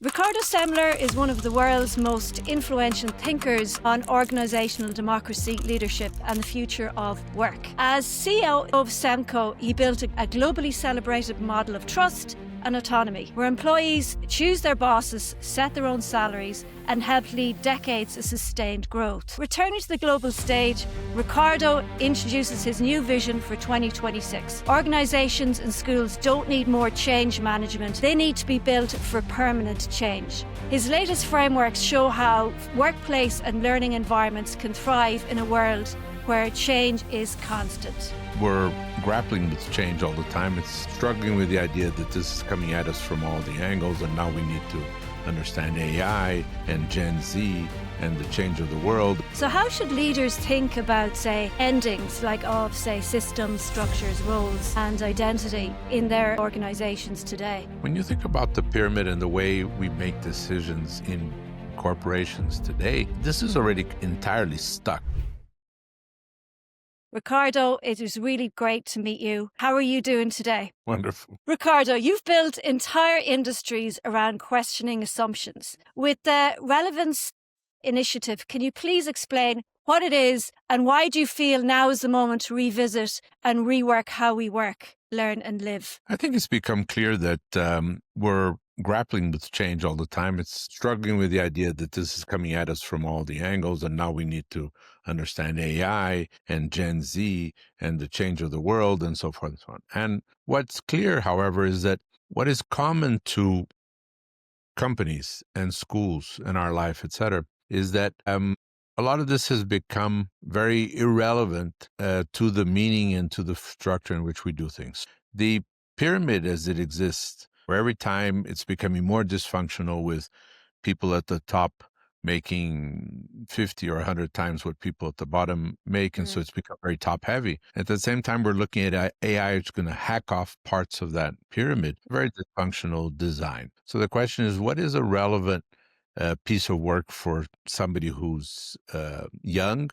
Ricardo Semler is one of the world's most influential thinkers on organisational democracy, leadership and the future of work. As CEO of Semco, he built a globally celebrated model of trust and autonomy, where employees choose their bosses, set their own salaries and help lead decades of sustained growth. Returning to the global stage, Ricardo introduces his new vision for 2026. Organisations and schools don't need more change management, they need to be built for permanent change. His latest frameworks show how workplace and learning environments can thrive in a world where change is constant. We're grappling with change all the time. It's struggling with the idea that this is coming at us from all the angles, and now we need to understand AI and Gen Z and the change of the world. So how should leaders think about, say, endings of, say, systems, structures, roles and identity in their organizations today? When you think about the pyramid and the way we make decisions in corporations today, this is already entirely stuck. Ricardo, it was really great to meet you. How are you doing today? Wonderful. Ricardo, you've built entire industries around questioning assumptions. With the Relevance Initiative, can you please explain what it is and why do you feel now is the moment to revisit and rework how we work, learn and live? I think it's become clear that we're grappling with change all the time. It's struggling with the idea that this is coming at us from all the angles, and now we need to understand AI and Gen Z and the change of the world and so forth and so on. And what's clear, however, is that what is common to companies and schools in our life, et cetera, is that a lot of this has become very irrelevant to the meaning and to the structure in which we do things. The pyramid as it exists, where every time it's becoming more dysfunctional with people at the top making 50 or 100 times what people at the bottom make. And so it's become very top heavy. At the same time, we're looking at AI, it's going to hack off parts of that pyramid, very dysfunctional design. So the question is, what is a relevant piece of work for somebody who's young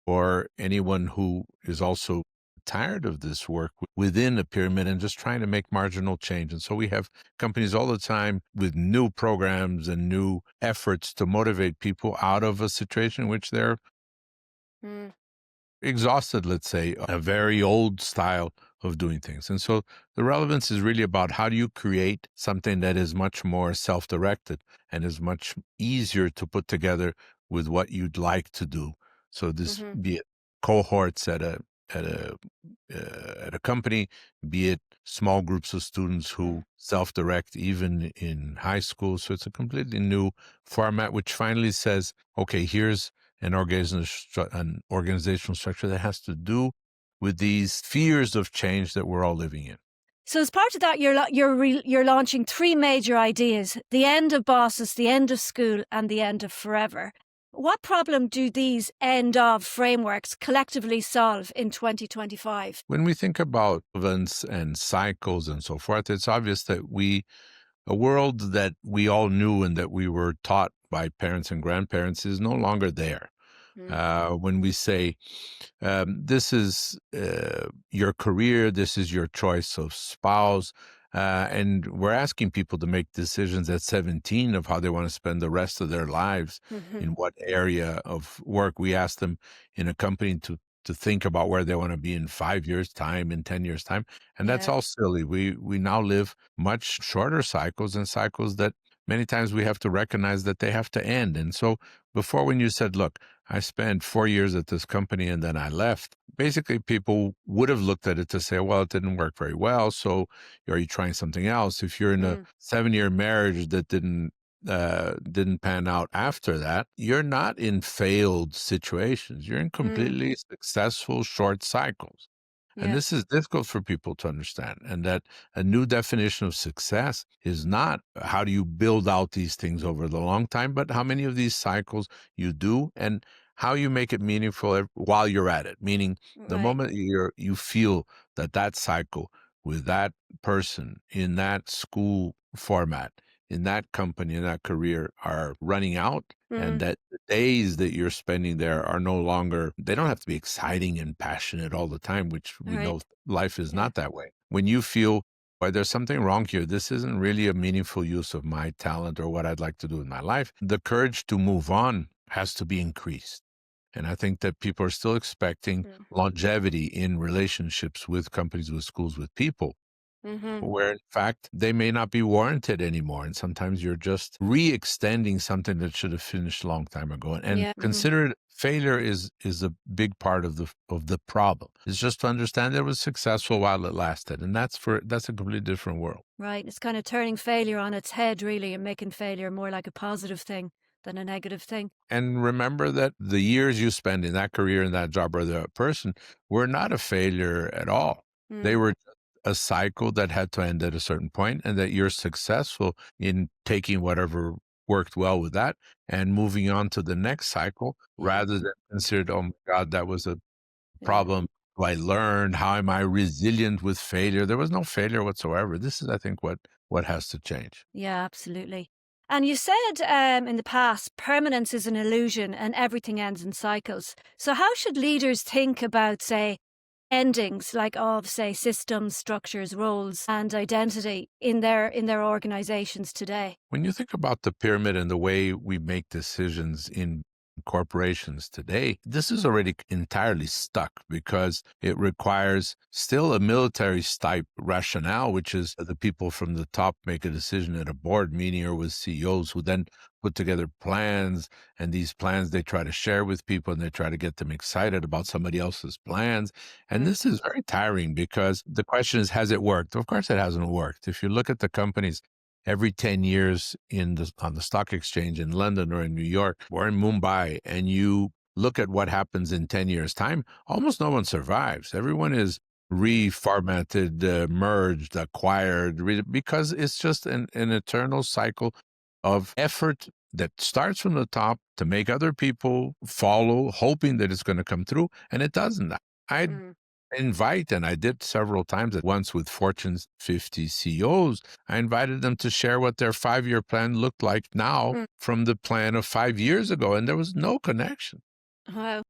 or anyone who is also tired of this work within a pyramid and just trying to make marginal change? And so we have companies all the time with new programs and new efforts to motivate people out of a situation in which they're exhausted, let's say, a very old style of doing things. And so the relevance is really about how do you create something that is much more self-directed and is much easier to put together with what you'd like to do. So this be it cohorts at a company, be it small groups of students who self-direct even in high school. So it's a completely new format, which finally says, okay, here's an organizational structure that has to do with these fears of change that we're all living in. So as part of that, you're launching three major ideas: the end of bosses, the end of school, and the end of forever. What problem do these end of frameworks collectively solve in 2025? When we think about events and cycles and so forth, it's obvious that a world that we all knew and that we were taught by parents and grandparents is no longer there. When we say, this is your career, this is your choice of spouse, and we're asking people to make decisions at 17 of how they want to spend the rest of their lives, in what area of work. We ask them in a company to think about where they want to be in 5 years' time, in 10 years' time. And that's all silly. We now live much shorter cycles, and cycles that many times we have to recognize that they have to end. And so before, when you said, look, I spent 4 years at this company and then I left, basically people would have looked at it to say, well, it didn't work very well, so are you trying something else? If you're in a 7-year marriage that didn't pan out after that, you're not in failed situations. You're in completely successful short cycles. And this is difficult for people to understand. And that a new definition of success is not how do you build out these things over the long time, but how many of these cycles you do and how you make it meaningful while you're at it. Meaning the moment you feel that cycle with that person in that school format, in that company, in that career are running out, and that the days that you're spending there are no longer, they don't have to be exciting and passionate all the time, which we know life is not that way. When you feel boy, there's something wrong here. This isn't really a meaningful use of my talent or what I'd like to do in my life. The courage to move on has to be increased. And I think that people are still expecting longevity in relationships with companies, with schools, with people, Mm-hmm. where in fact they may not be warranted anymore. And sometimes you're just re-extending something that should have finished a long time ago. And Yeah. Mm-hmm. consider it failure is a big part of the problem. It's just to understand it was successful while it lasted. And that's a completely different world. Right. It's kind of turning failure on its head, really, and making failure more like a positive thing than a negative thing. And remember that the years you spend in that career, in that job, or that person were not a failure at all. They Mm. were a cycle that had to end at a certain point, and that you're successful in taking whatever worked well with that and moving on to the next cycle Yeah. rather than considered, oh my God, that was a Yeah. problem. I learned, how am I resilient with failure? There was no failure whatsoever. This is, I think, what has to change. Yeah, absolutely. And you said in the past, permanence is an illusion and everything ends in cycles. So, how should leaders think about, say, endings like of, say, systems, structures, roles, and identity in their organizations today? When you think about the pyramid and the way we make decisions in corporations today, this is already entirely stuck because it requires still a military type rationale, which is the people from the top make a decision at a board meeting or with CEOs who then put together plans. And these plans they try to share with people and they try to get them excited about somebody else's plans. And Mm. this is very tiring because the question is, has it worked? Of course, it hasn't worked. If you look at the companies every 10 years on the stock exchange in London or in New York or in Mumbai, and you look at what happens in 10 years' time, almost no one survives. Everyone is reformatted, merged, acquired, because it's just an eternal cycle of effort that starts from the top to make other people follow, hoping that it's going to come through, and it doesn't. I Mm. invite, and I did several times at once with Fortune's 50 CEOs, I invited them to share what their 5-year plan looked like now Mm. from the plan of 5 years ago, and there was no connection. Wow.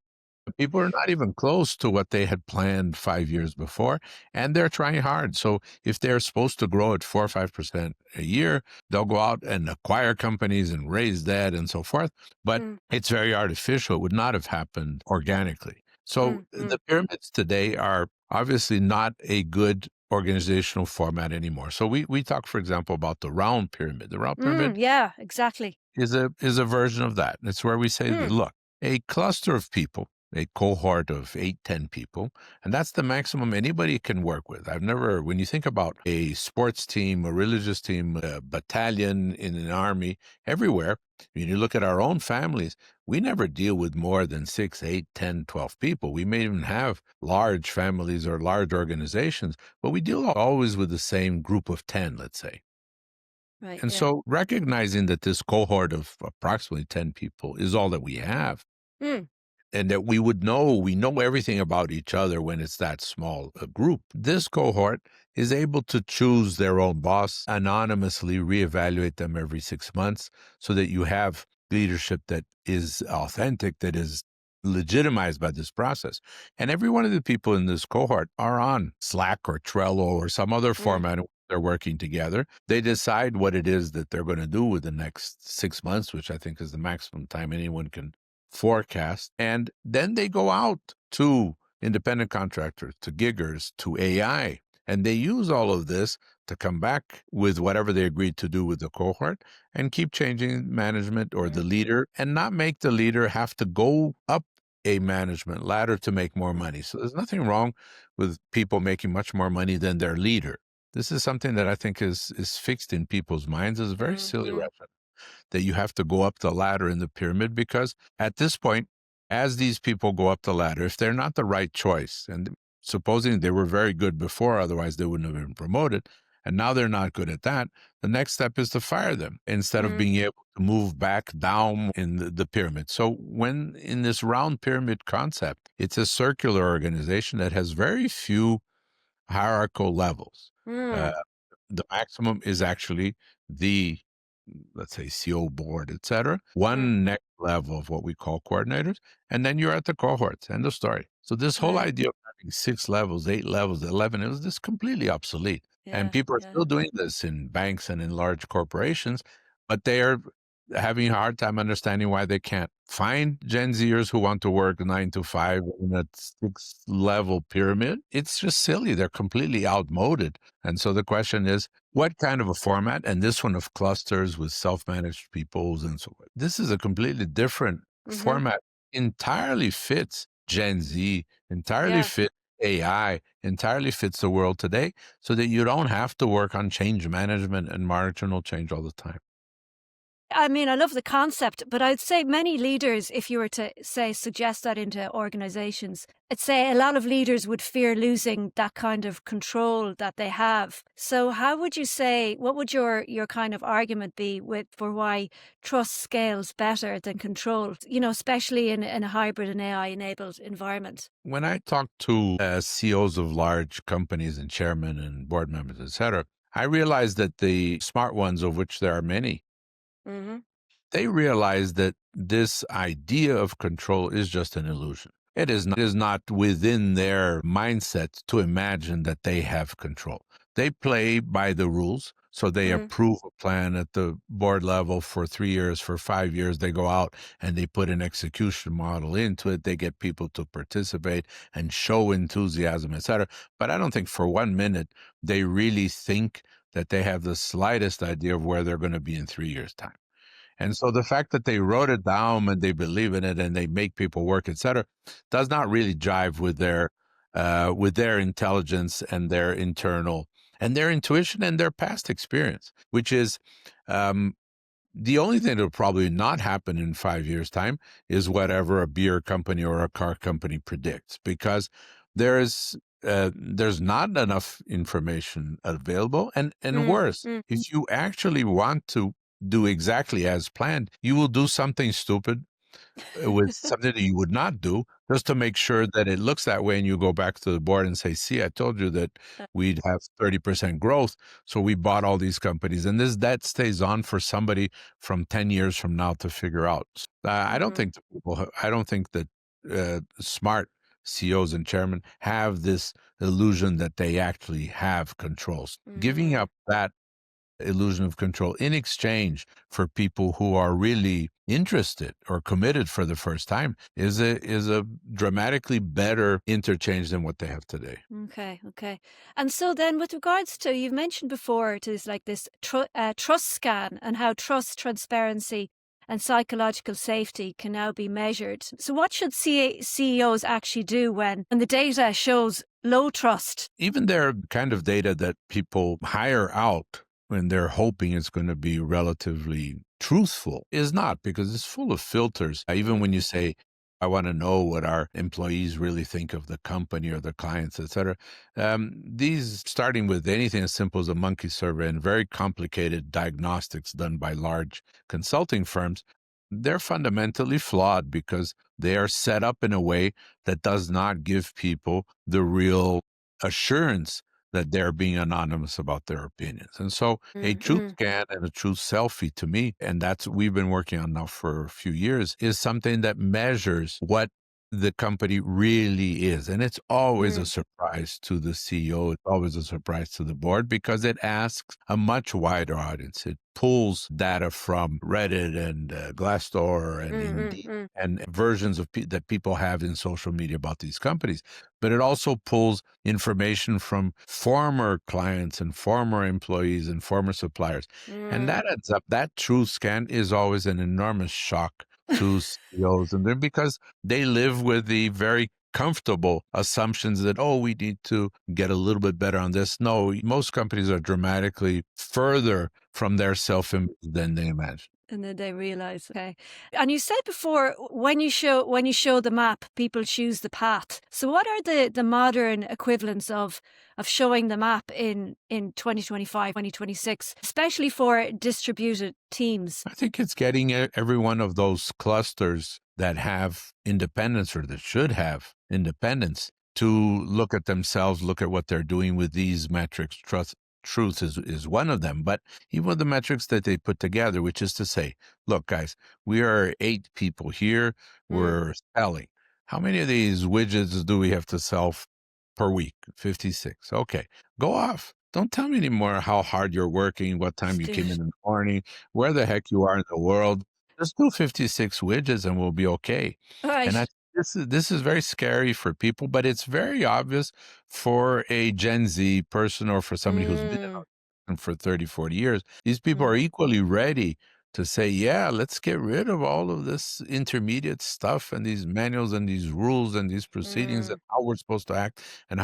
People are not even close to what they had planned 5 years before, and they're trying hard. So if they're supposed to grow at 4 or 5% a year, they'll go out and acquire companies and raise debt and so forth. But Mm. it's very artificial. It would not have happened organically. So Mm. Mm. the pyramids today are obviously not a good organizational format anymore. So we talk, for example, about the round pyramid. The round pyramid Mm. Yeah, exactly. is a version of that. It's where we say that, Mm. look, a cluster of people, a cohort of 8, 10 people, and that's the maximum anybody can work with. When you think about a sports team, a religious team, a battalion in an army, everywhere, when you look at our own families, we never deal with more than 6, 8, 10, 12 people. We may even have large families or large organizations, but we deal always with the same group of 10, let's say. Right. And Yeah. so recognizing that this cohort of approximately 10 people is all that we have, Mm. and that we know everything about each other when it's that small a group. This cohort is able to choose their own boss, anonymously reevaluate them every 6 months so that you have leadership that is authentic, that is legitimized by this process. And every one of the people in this cohort are on Slack or Trello or some other Mm. format. They're working together. They decide what it is that they're going to do with the next 6 months, which I think is the maximum time anyone can forecast. And then they go out to independent contractors, to giggers, to AI, and they use all of this to come back with whatever they agreed to do with the cohort and keep changing management or the Mm. leader and not make the leader have to go up a management ladder to make more money. So there's nothing wrong with people making much more money than their leader. This is something that I think is fixed in people's minds as a very Mm. silly Mm. reference, that you have to go up the ladder in the pyramid, because at this point, as these people go up the ladder, if they're not the right choice, and supposing they were very good before, otherwise they wouldn't have been promoted, and now they're not good at that, the next step is to fire them instead of Mm. being able to move back down in the pyramid. So when in this round pyramid concept, it's a circular organization that has very few hierarchical levels. Uh, Mm. the maximum is actually the, let's say, CO board, etc. Mm. One next level of what we call coordinators, and then you're at the cohorts. End of story. So this whole Right. idea of having 6 levels, 8 levels, 11, it was just completely obsolete. And Yeah, people are yeah. still doing this in banks and in large corporations, but they are having a hard time understanding why they can't find Gen Zers who want to work 9 to 5 in a 6 level pyramid. It's just silly. They're completely outmoded. And so the question is, what kind of a format? And this one of clusters with self-managed peoples and so forth. This is a completely different Mm-hmm. format. Entirely fits Gen Z, entirely Yeah. fits AI, entirely fits the world today, so that you don't have to work on change management and marginal change all the time. I mean, I love the concept, but I'd say many leaders, if you were to say suggest that into organizations, I'd say a lot of leaders would fear losing that kind of control that they have. So how would you say, what would your kind of argument be for why trust scales better than control, especially in a hybrid and AI enabled environment? When I talk to CEOs of large companies and chairmen and board members, et cetera, I realize that the smart ones, of which there are many, Mm-hmm. they realize that this idea of control is just an illusion. It is not within their mindset to imagine that they have control. They play by the rules. So they approve a plan at the board level for 3 years, for 5 years. They go out and they put an execution model into it. They get people to participate and show enthusiasm, et cetera. But I don't think for 1 minute they really think that they have the slightest idea of where they're going to be in 3 years' time. And so the fact that they wrote it down and they believe in it and they make people work, et cetera, does not really jive with their intelligence and their internal and their intuition and their past experience, which is um, the only thing that will probably not happen in 5 years' time is whatever a beer company or a car company predicts, because there's not enough information available, and worse, Mm-hmm. if you actually want to do exactly as planned, you will do something stupid with something that you would not do, just to make sure that it looks that way, and you go back to the board and say, see, I told you that we'd have 30% growth, so we bought all these companies. And that stays on for somebody from 10 years from now to figure out. I don't think that smart CEOs and chairmen have this illusion that they actually have controls. Giving Mm-hmm. up that illusion of control in exchange for people who are really interested or committed for the first time is a dramatically better interchange than what they have today. Okay, okay. And so then with regards to, you've mentioned before, it is like this trust scan and how trust, transparency and psychological safety can now be measured. So what should CEOs actually do when the data shows low trust? Even their kind of data that people hire out when they're hoping it's going to be relatively truthful is not, because it's full of filters. Even when you say, I want to know what our employees really think of the company or the clients, et cetera. These, starting with anything as simple as a monkey survey and very complicated diagnostics done by large consulting firms, they're fundamentally flawed because they are set up in a way that does not give people the real assurance that they're being anonymous about their opinions. And so a truth Mm-hmm. scan and a truth selfie, to me, and that's what we've been working on now for a few years, is something that measures what the company really is. And it's always a surprise to the CEO. It's always a surprise to the board, because it asks a much wider audience. It pulls data from Reddit and Glassdoor and Indeed Mm-hmm. and versions of that people have in social media about these companies. But it also pulls information from former clients and former employees and former suppliers. And that adds up. That truth scan is always an enormous shock to CEOs, and then because they live with the very comfortable assumptions that, oh, we need to get a little bit better on this. No, most companies are dramatically further from their self-image than they imagine. And then they realize, okay. And you said before, when you show the map, people choose the path. So what are the modern equivalents of showing the map in 2025, 2026, especially for distributed teams? I think it's getting every one of those clusters that have independence, or that should have independence, to look at themselves, look at what they're doing with these metrics. Truth is one of them, but even with the metrics that they put together, which is to say, look, guys, we are 8 people here. We're selling. How many of these widgets do we have to sell per week? 56. Okay, go off. Don't tell me anymore how hard you're working, what time Just you do came it. in the morning, where the heck you are in the world. Just do 56 widgets and we'll be okay. All And right. this is very scary for people, but it's very obvious for a Gen Z person or for somebody who's been Mm, in for 30, 40 years. These people are mm, equally ready to say, yeah, let's get rid of all of this intermediate stuff and these manuals and these rules and these proceedings and mm, how we're supposed to act and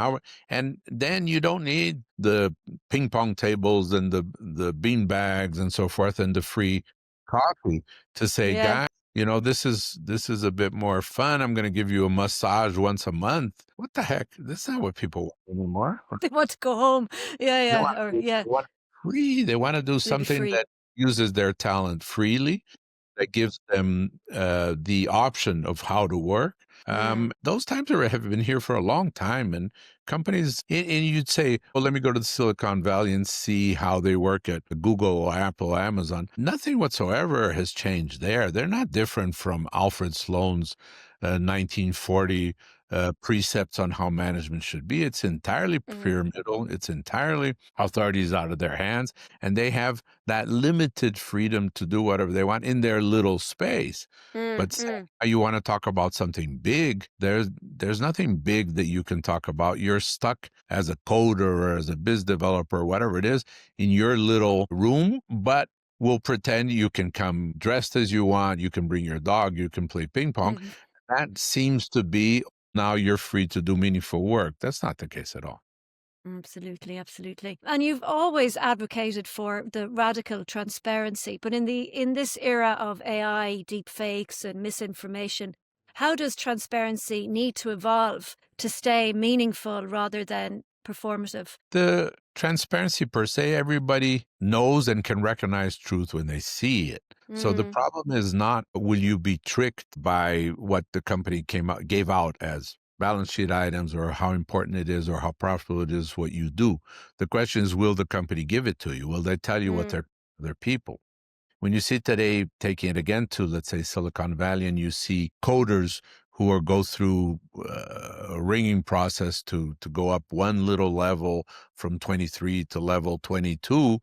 and then you don't need the ping pong tables and the bean bags and so forth and the free coffee to say, yeah. guys, this is a bit more fun. I'm going to give you a massage once a month. What the heck? This is not what people want anymore. They want to go home. Yeah, They yeah. want Or to yeah, they want free. They want to do leave it something free. that uses their talent freely, that gives them the option of how to work. Mm, Those times have been here for a long time, and companies. And you'd say, "Well, let me go to the Silicon Valley and see how they work at Google, Apple, Amazon." Nothing whatsoever has changed there. They're not different from Alfred Sloan's 1940 precepts on how management should be. It's entirely mm, pyramidal. It's entirely authorities out of their hands, and they have that limited freedom to do whatever they want in their little space. mm, But saying mm, you want to talk about something big, there's nothing big that you can talk about. You're stuck as a coder or as a biz developer, whatever it is, in your little room, but we'll pretend you can come dressed as you want. You can bring your dog. You can play ping pong. mm. That seems to be now you're free to do meaningful work. That's not the case at all. Absolutely, absolutely. And you've always advocated for the radical transparency, but in this era of AI, deep fakes and misinformation, how does transparency need to evolve to stay meaningful rather than performative? The transparency per se, everybody knows and can recognize truth when they see it. So the Mm, problem is not will you be tricked by what the company gave out as balance sheet items or how important it is or how profitable it is what you do. The question is, will the company give it to you? Will they tell you what mm, their people? When you see today, taking it again to, let's say, Silicon Valley, and you see coders who are go through a ringing process to go up one little level from 23 to level 22,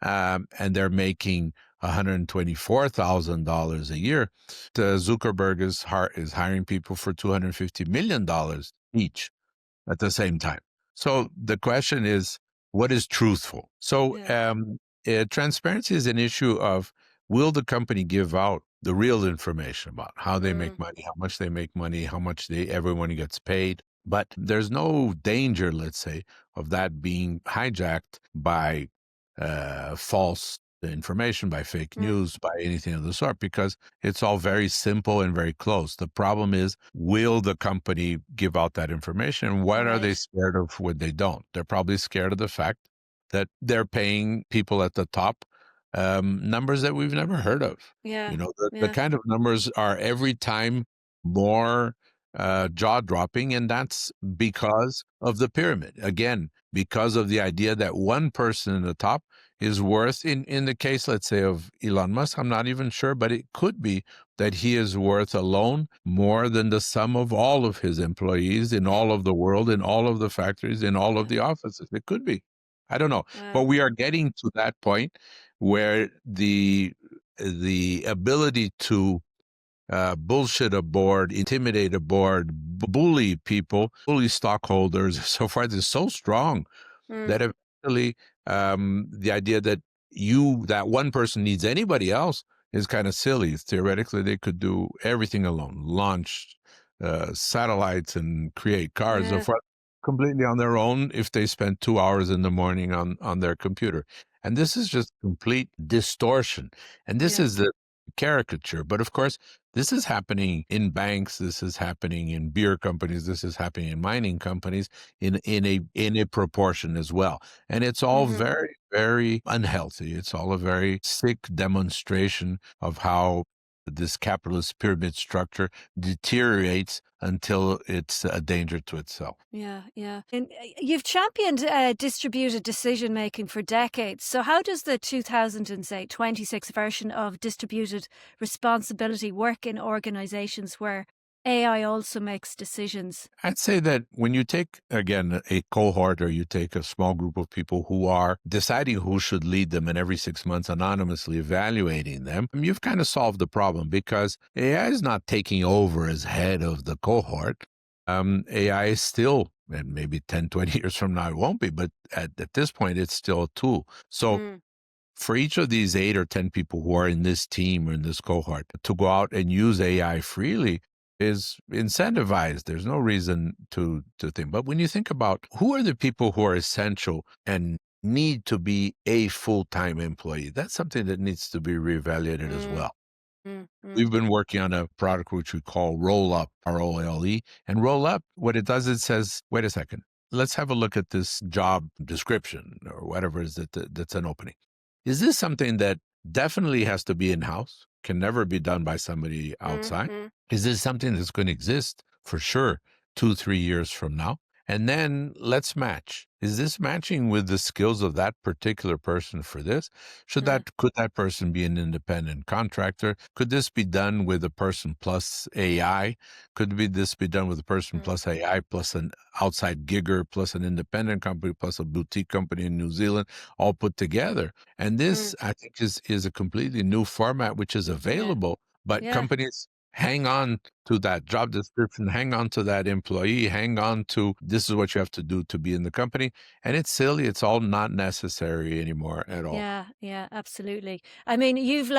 and they're making $124,000 a year. Zuckerberg is hiring people for $250 million each at the same time. So the question is, what is truthful? So yeah. transparency is an issue of will the company give out the real information about how they make Mm, money, how much they make money, how much everyone gets paid. But there's no danger, let's say, of that being hijacked by false information, by fake mm, news, by anything of the sort, because it's all very simple and very close. The problem is, will the company give out that information? And what are they right. scared of when they don't? They're probably scared of the fact that they're paying people at the top numbers that we've never heard of. Yeah. The Yeah. kind of numbers are every time more jaw dropping, and that's because of the pyramid. Again, because of the idea that one person in the top is worth, in the case, let's say, of Elon Musk, I'm not even sure, but it could be that he is worth alone more than the sum of all of his employees in all of the world, in all of the factories, in all of Yeah. the offices. It could be. I don't know. But Wow. we are getting to that point where the ability to bullshit a board, intimidate a board, bully people, bully stockholders, so forth is so strong Mm, that eventually the idea that that one person needs anybody else is kind of silly. Theoretically, they could do everything alone, launch satellites and create cars, so yeah. forth, completely on their own if they spend 2 hours in the morning on their computer. And this is just complete distortion. And this Yeah. is the caricature. But of course, this is happening in banks. This is happening in beer companies. This is happening in mining companies in a proportion as well. And it's all Hmm. very, very unhealthy. It's all a very sick demonstration of how this capitalist pyramid structure deteriorates until it's a danger to itself. Yeah, yeah. And you've championed distributed decision making for decades. So, how does the 2026 version of distributed responsibility work in organizations where AI also makes decisions. I'd say that when you take, again, a cohort, or you take a small group of people who are deciding who should lead them and every 6 months anonymously evaluating them, you've kind of solved the problem, because AI is not taking over as head of the cohort. AI is still, and maybe 10, 20 years from now it won't be, but at this point it's still a tool. So Mm, for each of these 8 or 10 people who are in this team or in this cohort to go out and use AI freely is incentivized. There's no reason to think. But when you think about who are the people who are essential and need to be a full-time employee, that's something that needs to be reevaluated as mm, well. mm. We've been working on a product which we call Roll Up, ROLE. And Roll Up, what it does, it says, wait a second, let's have a look at this job description or whatever it is that's an opening. Is this something that definitely has to be in-house, can never be done by somebody outside? Mm-hmm. Is this something that's going to exist for sure 2, 3 years from now? And then let's match. Is this matching with the skills of that particular person for this? Could that person be an independent contractor? Could this be done with a person plus AI? This be done with a person plus AI plus an outside gigger plus an independent company plus a boutique company in New Zealand, all put together? And this, I think, is a completely new format which is Yeah, available, but yeah, companies hang on to that job description, hang on to that employee, hang on to this is what you have to do to be in the company. And it's silly. It's all not necessary anymore at all. yeah, absolutely. I mean, you've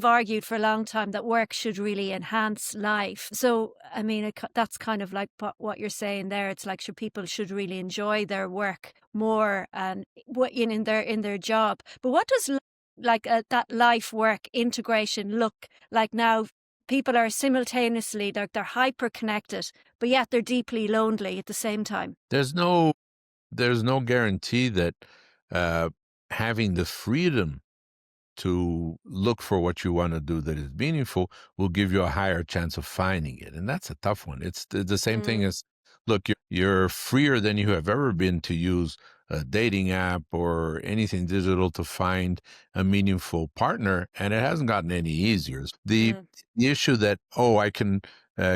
argued for a long time that work should really enhance life. So, I mean, that's kind of like what you're saying there. It's like, people should really enjoy their work more and what in their job. But what does that life work integration look like now? People are simultaneously they're hyper connected, but yet they're deeply lonely at the same time. There's no guarantee that uh, having the freedom to look for what you want to do that is meaningful will give you a higher chance of finding it. And that's a tough one. It's the same thing Mm, as, look, you're freer than you have ever been to use a dating app or anything digital to find a meaningful partner, and it hasn't gotten any easier. mm, The issue that, oh, I can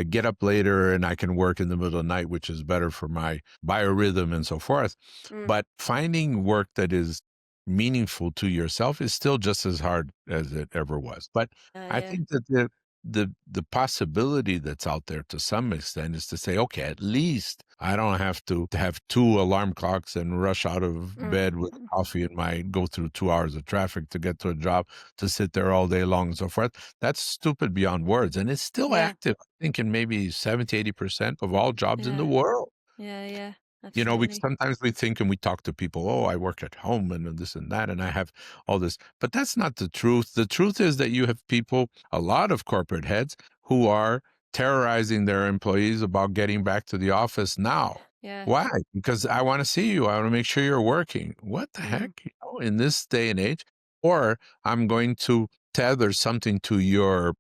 get up later and I can work in the middle of the night, which is better for my biorhythm and so forth. mm. But finding work that is meaningful to yourself is still just as hard as it ever was. But I Yeah. think that the possibility that's out there to some extent is to say, okay, at least I don't have to have 2 alarm clocks and rush out of Mm, bed with mm. coffee in my go through 2 hours of traffic to get to a job, to sit there all day long and so forth. That's stupid beyond words. And it's still Yeah, active, I think, in maybe 70, 80% of all jobs in the yeah, world. yeah, We absolutely. sometimes we think and we talk to people, oh, I work at home and this and that, and I have all this. But that's not the truth. The truth is that you have people, a lot of corporate heads, who are terrorizing their employees about getting back to the office now. Yeah. Why? Because I want to see you. I want to make sure you're working. What the Mm. heck? In this day and age, or I'm going to tether something to your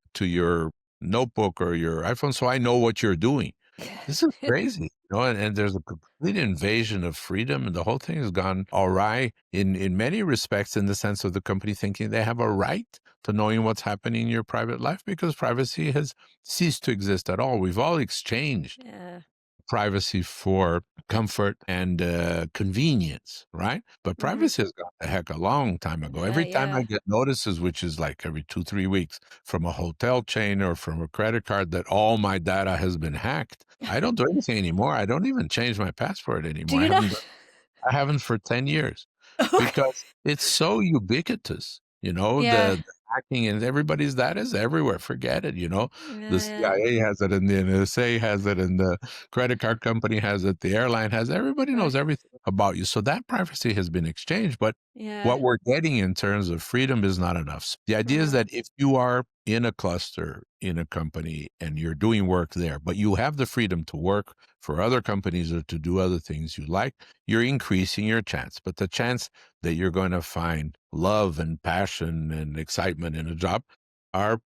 notebook or your iPhone so I know what you're doing. This is crazy, and there's a complete invasion of freedom, and the whole thing has gone awry in many respects, in the sense of the company thinking they have a right to knowing what's happening in your private life, because privacy has ceased to exist at all. We've all exchanged Yeah. privacy for comfort and convenience, right? But Mhm. privacy has gone the heck a long time ago. Yeah, Every time I yeah. get notices, which is like every 2, 3 weeks, from a hotel chain or from a credit card that all my data has been hacked, I don't do anything anymore. I don't even change my passport Do anymore. you not? I haven't for 10 years, Okay. because it's so ubiquitous, Yeah. the hacking, and everybody's data is everywhere. Forget it, The Yeah, yeah. CIA has it, and the NSA has it, and the credit card company has it, the airline has it. Everybody knows Right. everything about you. So that privacy has been exchanged, but Yeah. what we're getting in terms of freedom is not enough. The idea is Mhm. that if you are in a cluster in a company and you're doing work there, but you have the freedom to work for other companies or to do other things you like, you're increasing your chance. But the chance that you're going to find love and passion and excitement in a job are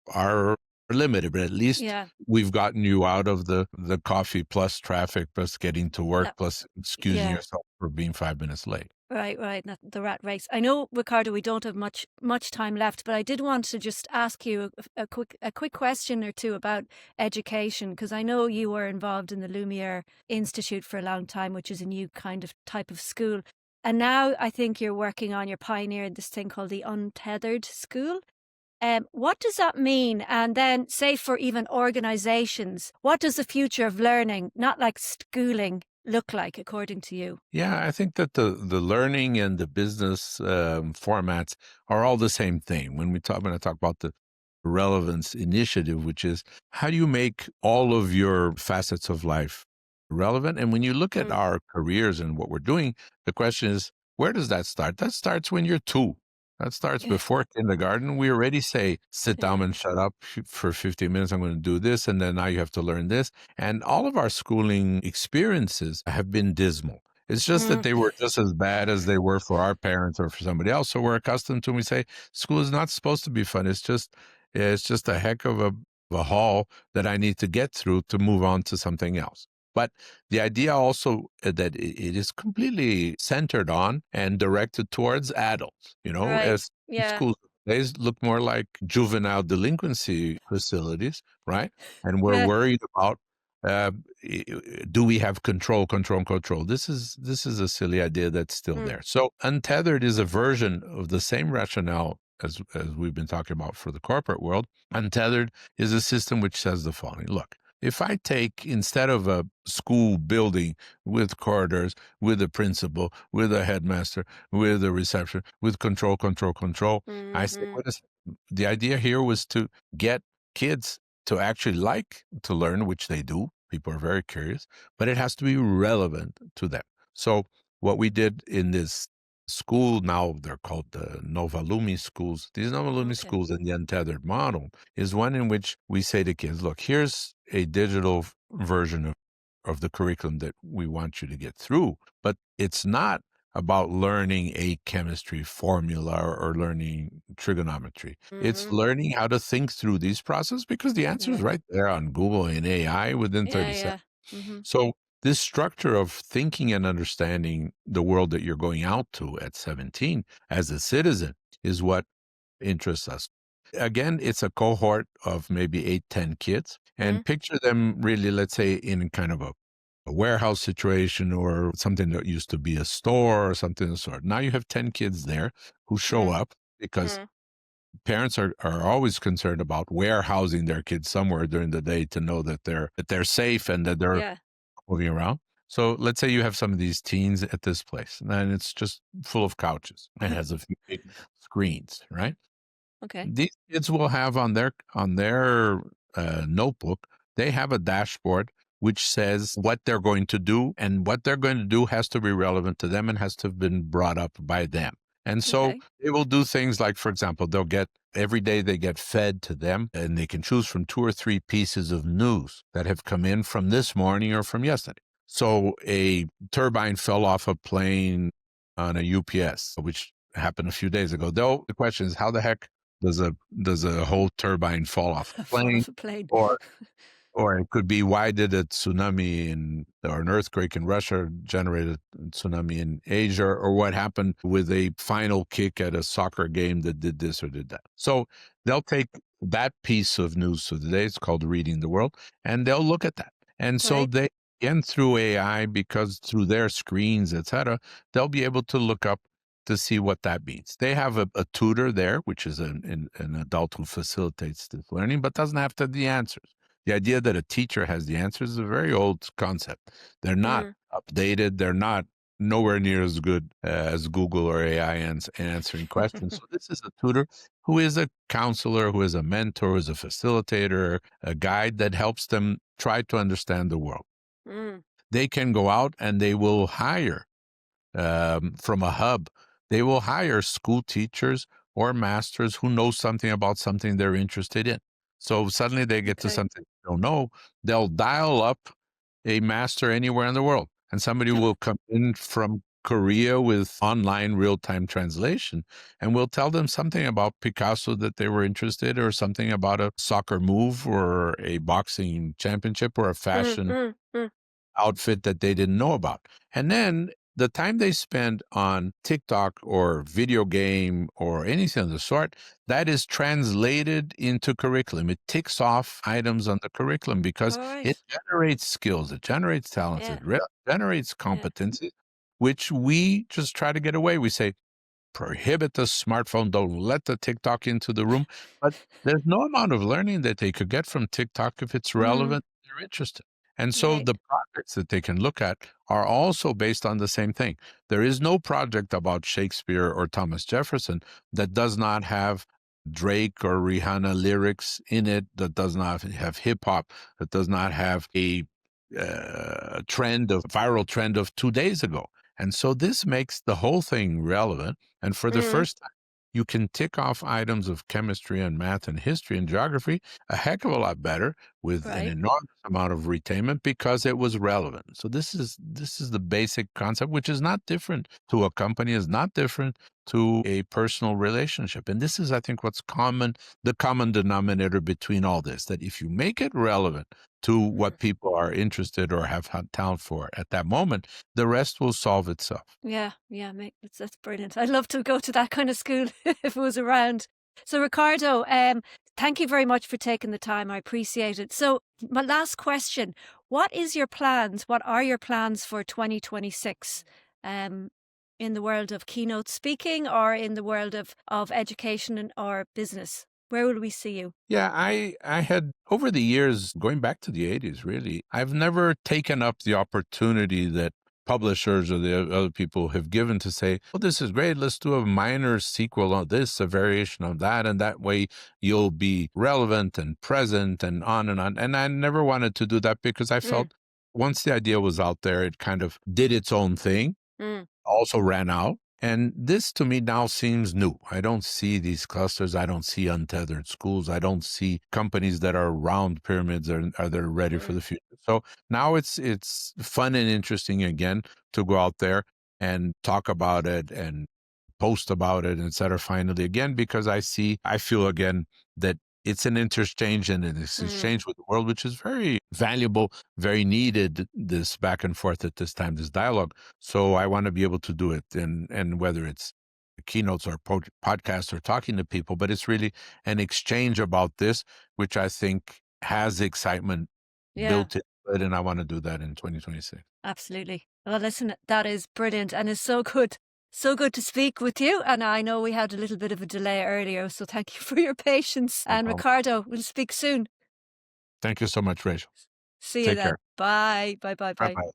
limited. But at least Yeah. we've gotten you out of the coffee plus traffic plus getting to work That plus excusing yeah. yourself for being 5 minutes late. Right, right. The rat race. I know, Ricardo, we don't have much time left, but I did want to just ask you a quick question or two about education, because I know you were involved in the Lumiere Institute for a long time, which is a new kind of type of school. And now I think you're pioneering this thing called the untethered school. What does that mean? And then, say, for even organizations, what does the future of learning, not like schooling, look like, according to you? Yeah, I think that the learning and the business formats are all the same thing. When I talk about the relevance initiative, which is how do you make all of your facets of life relevant? And when you look at Mm. our careers and what we're doing, the question is, where does that start? That starts when you're 2. That starts before kindergarten. We already say, sit down Yeah. and shut up for 15 minutes. I'm going to do this. And then now you have to learn this. And all of our schooling experiences have been dismal. It's just that Mm. they were just as bad as they were for our parents or for somebody else. So we're accustomed to, and we say, school is not supposed to be fun. It's just a heck of a haul that I need to get through to move on to something else. But the idea also that it is completely centered on and directed towards adults, Right. as Yeah. schools these look more like juvenile delinquency facilities, right? And we're Yeah. worried about uh, do we have control? This is a silly idea that's still Mm. there. So untethered is a version of the same rationale as we've been talking about for the corporate world. Untethered is a system which says the following: look, if I take, instead of a school building with corridors, with a principal, with a headmaster, with a reception, with control, I say, Hmm. what is the idea here was to get kids to actually like to learn, which they do. People are very curious, but it has to be relevant to them. So what we did in this school, now they're called the Novalumi schools. These Novalumi Okay. schools in the untethered model is one in which we say to kids, look, here's a digital version of the curriculum that we want you to get through, but it's not about learning a chemistry formula or learning trigonometry. It's Hmm. learning how to think through these processes because the answer is Yeah. right there on Google and AI within Yeah. 30 Yeah. seconds. Hmm. So this structure of thinking and understanding the world that you're going out to at 17 as a citizen is what interests us. Again, it's a cohort of maybe 8, 10 kids, Mm. and picture them really, let's say, in kind of a warehouse situation or something that used to be a store or something of the sort. Now you have 10 kids there who show Mm. up because Mm. parents are always concerned about warehousing their kids somewhere during the day to know that they're safe and that they're Yeah. moving around. So let's say you have some of these teens at this place, and it's just full of couches and has a few big screens, right? Okay. These kids will have on their notebook, they have a dashboard which says what they're going to do, and what they're going to do has to be relevant to them and has to have been brought up by them. And so Okay. they will do things like, for example, they'll get every day they get fed to them, and they can choose from 2 or 3 pieces of news that have come in from this morning or from yesterday. So a turbine fell off a plane on a UPS, which happened a few days ago. Though the question is, how the heck does a whole turbine fall off a Fall plane? off a plane. Or or it could be, why did a tsunami or an earthquake in Russia generate a tsunami in Asia, or what happened with a final kick at a soccer game that did this or did that. So they'll take that piece of news of the day, it's called Reading the World, and they'll look at that. And so Right. they, again, through AI, because through their screens, etc., they'll be able to look up to see what that means. They have a tutor there, which is an adult who facilitates this learning, but doesn't have to have the answers. The idea that a teacher has the answers is a very old concept. They're not Mm. updated. They're not nowhere near as good as Google or AI answering questions. So this is a tutor who is a counselor, who is a mentor, who is a facilitator, a guide that helps them try to understand the world. Mm. They can go out and they will hire from a hub. They will hire school teachers or masters who know something about something they're interested in. So suddenly they get to Okay. something they don't know. They'll dial up a master anywhere in the world, and somebody will come in from Korea with online real-time translation, and we'll tell them something about Picasso that they were interested, or something about a soccer move or a boxing championship or a Mm. fashion Mm. Mm. outfit that they didn't know about. And then the time they spend on TikTok or video game or anything of the sort, that is translated into curriculum. It ticks off items on the curriculum because All it right. generates skills, it generates talents, Yeah. generates Yeah. competencies, which we just try to get away. We say, prohibit the smartphone, don't let the TikTok into the room. But there's no amount of learning that they could get from TikTok if it's Mm, relevant, they're interested. And so right. the projects that they can look at are also based on the same thing. There is no project about Shakespeare or Thomas Jefferson that does not have Drake or Rihanna lyrics in it, that does not have hip hop, that does not have a viral trend of 2 days ago. And so this makes the whole thing relevant. And for the Mm, first time, you can tick off items of chemistry and math and history and geography a heck of a lot better with an right. enormous amount of retainment because it was relevant. So this is the basic concept, which is not different to a company, is not different to a personal relationship. And this is, I think, the common denominator between all this, that if you make it relevant to Mm. what people are interested or have talent for at that moment, the rest will solve itself. Yeah, yeah, mate, that's brilliant. I'd love to go to that kind of school if it was around. So, Ricardo, thank you very much for taking the time. I appreciate it. So, my last question: what is your plans? What are your plans for 2026? Um, in the world of keynote speaking, or in the world of education and or business, where will we see you? Yeah, I had over the years, going back to the 80s, really, I've never taken up the opportunity that publishers or the other people have given to say, "Oh, this is great. Let's do a minor sequel on this, a variation of that, and that way you'll be relevant and present and on and on." And I never wanted to do that because I Mm, felt once the idea was out there, it kind of did its own thing, mm, also ran out. And this to me now seems new. I don't see these clusters. I don't see untethered schools. I don't see companies that are round pyramids are they ready for mm. the future. So now it's fun and interesting again to go out there and talk about it and post about it, et cetera, finally again, because I feel again that it's an interchange and an Mm, exchange with the world, which is very valuable, very needed, this back and forth at this time, this dialogue. So I want to be able to do it, and whether it's keynotes or podcasts or talking to people, but it's really an exchange about this, which I think has excitement yeah. built into it, and I want to do that in 2026. Absolutely. Well, listen, that is brilliant and is so good. So good to speak with you. And I know we had a little bit of a delay earlier, so thank you for your patience. No And problem. Ricardo, we'll speak soon. Thank you so much, Rachel. See you Take then. care. Bye. Bye. Bye. Bye Bye. bye.